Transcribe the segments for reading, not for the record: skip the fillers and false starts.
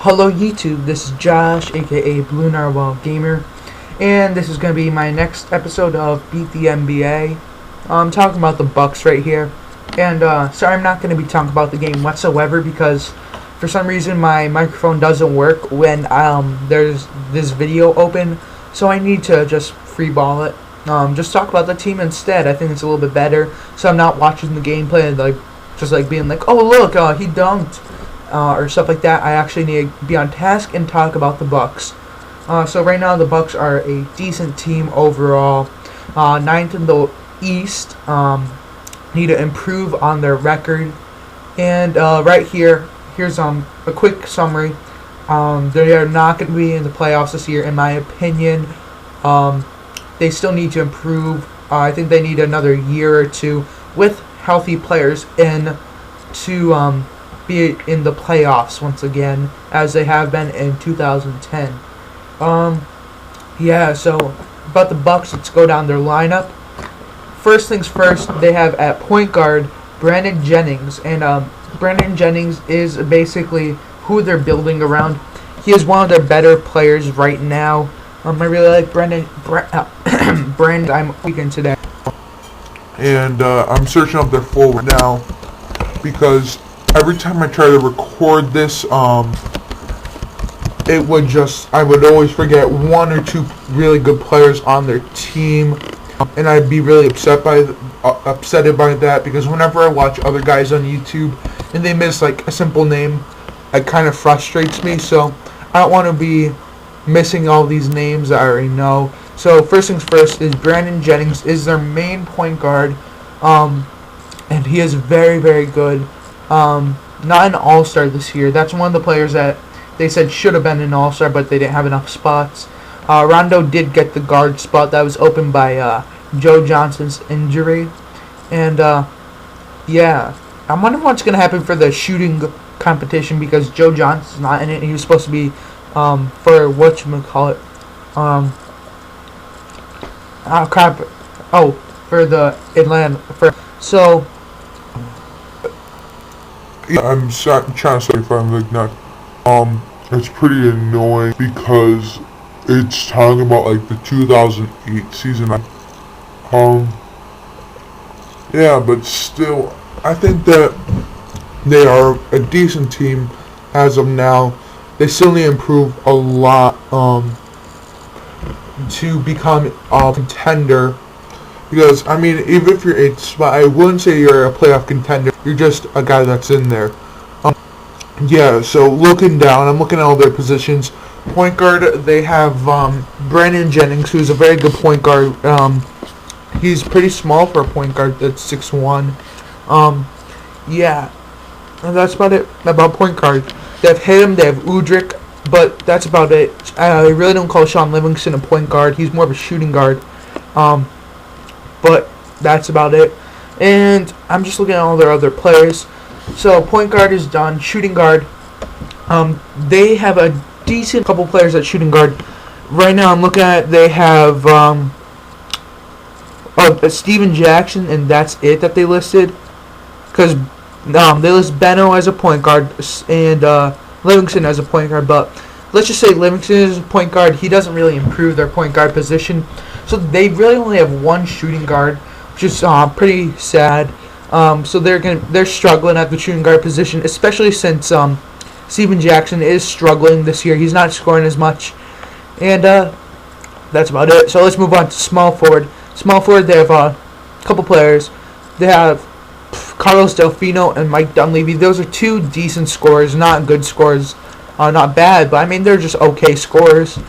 Hello YouTube, this is Josh, aka BlueNarwhalGamer, and this is going to be my next episode of Beat the NBA. I'm talking about the Bucks right here, and sorry I'm not going to be talking about the game whatsoever because for some reason my microphone doesn't work when there's this video open, so I need to just freeball it. Just talk about the team instead. I think it's a little bit better, so I'm not watching the gameplay and just being like, oh look, he dunked. Or stuff like that. I actually need to be on task and talk about the Bucks. So right now the Bucks are a decent team overall. Ninth in the East. Need to improve on their record. And right here's a quick summary. They are not going to be in the playoffs this year, in my opinion. They still need to improve. I think they need another year or two with healthy players in to be in the playoffs once again, as they have been in 2010. Yeah, so about the Bucks, let's go down their lineup. First things first, they have at point guard Brandon Jennings, and Brandon Jennings is basically who they're building around. He is one of their better players right now. I really like Brandon. I'm weekend today, and I'm searching up their forward now because every time I try to record this, I would always forget one or two really good players on their team, and I'd be really upset by that because whenever I watch other guys on YouTube and they miss a simple name, it kind of frustrates me. So I don't want to be missing all these names that I already know. So first things first is Brandon Jennings is their main point guard, and he is very, very good. Not an all-star this year. That's one of the players that they said should have been an all-star, but they didn't have enough spots. Rondo did get the guard spot that was opened by Joe Johnson's injury. And, yeah. I'm wondering what's going to happen for the shooting competition because Joe Johnson's not in it. He was supposed to be for whatchamacallit. For the Atlanta. So I'm trying to say if I'm not. It's pretty annoying because it's talking about the 2008 season. Yeah, but still, I think that they are a decent team as of now. They still need to improve a lot to become a contender. Because, I mean, even if you're 8th spot, I wouldn't say you're a playoff contender. You're just a guy that's in there. Yeah, so looking down, I'm looking at all their positions. Point guard, they have Brandon Jennings, who's a very good point guard. He's pretty small for a point guard that's 6'1". Yeah, and that's about it about point guard. They have him, they have Udrich, but that's about it. I really don't call Sean Livingston a point guard. He's more of a shooting guard. But that's about it. And I'm just looking at all their other players. So point guard is done. Shooting guard. They have a decent couple players at shooting guard. Right now I'm looking at they have Steven Jackson, and that's it that they listed. Because they list Beno as a point guard and Livingston as a point guard. But let's just say Livingston is a point guard. He doesn't really improve their point guard position. So they really only have one shooting guard, which is pretty sad. So they're struggling at the shooting guard position, especially since Steven Jackson is struggling this year. He's not scoring as much, and that's about it. So let's move on to small forward. Small forward, they have a couple players. They have Carlos Delfino and Mike Dunleavy. Those are two decent scorers, not good scorers, not bad, but I mean they're just okay scorers.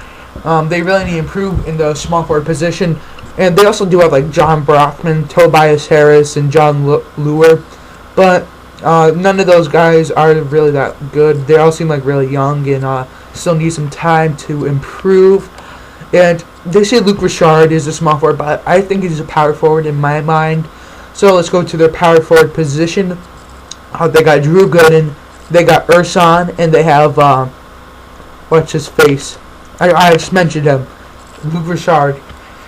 They really need to improve in the small forward position. And they also do have John Brockman, Tobias Harris, and John Lure. But none of those guys are really that good. They all seem really young and still need some time to improve. And they say Luke Richard is a small forward, but I think he's a power forward in my mind. So let's go to their power forward position. They got Drew Gooden, they got Ersan, and they have, what's his face? I just mentioned him, Luke Richard.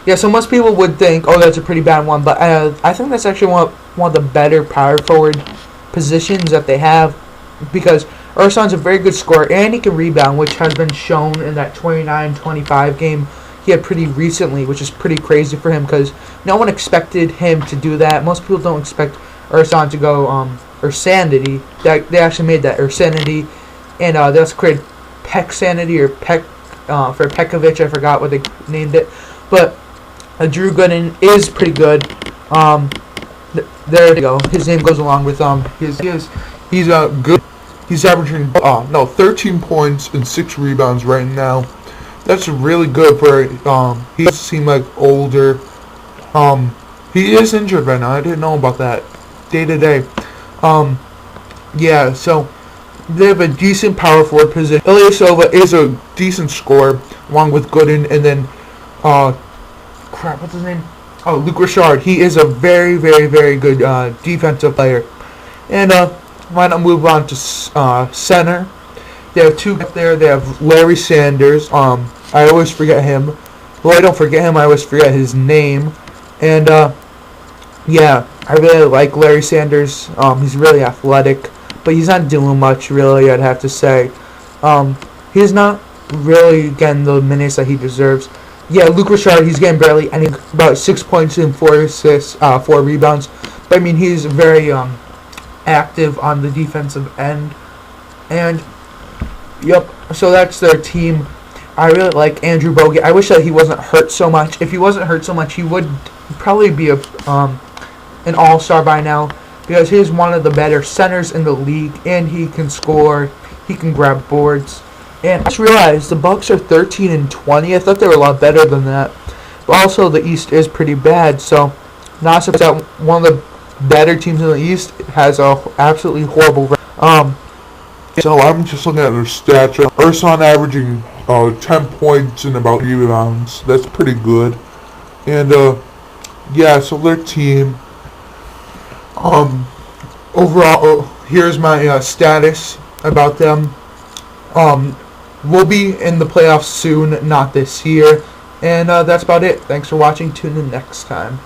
Yeah, so most people would think, oh, that's a pretty bad one, but I think that's actually one of the better power forward positions that they have, because Ersan's a very good scorer, and he can rebound, which has been shown in that 29-25 game he had pretty recently, which is pretty crazy for him because no one expected him to do that. Most people don't expect Ersan to go Ursanity. They actually made that Ursanity, and they also created Peck Sanity or Peck for Pekovic. I forgot what they named it, but Drew Gooden is pretty good. There you go. His name goes along with He's good. He's averaging 13 points and 6 rebounds right now. That's really good for he does seem like older. He is injured right now. I didn't know about that. Day to day. Yeah, so they have a decent power forward position. Ilyasova is a decent scorer along with Gooden, and then what's his name? Oh, Luke Richard. He is a very, very, very good defensive player. And why not move on to center? They have two up there. They have Larry Sanders. I always forget him. Well, I don't forget him. I always forget his name. And yeah, I really like Larry Sanders. He's really athletic, but he's not doing much really. I'd have to say, he's not really getting the minutes that he deserves. Yeah, Luke Richard, he's getting barely about 6 points and 4 assists, 4 rebounds. But I mean, he's very active on the defensive end. And yep, so that's their team. I really like Andrew Bogut. I wish that he wasn't hurt so much. If he wasn't hurt so much, he would probably be an all-star by now, because he's one of the better centers in the league, and he can score, he can grab boards. And I just realized the Bucks are 13-20. I thought they were a lot better than that. But also the East is pretty bad, so not surprised that one of the better teams in the East has a absolutely horrible record. So I'm just looking at their stats. Ersan averaging 10 points and about 3 rebounds. That's pretty good. And yeah, so their team. Overall, here's my status about them. We'll be in the playoffs soon, not this year. And that's about it. Thanks for watching. Tune in next time.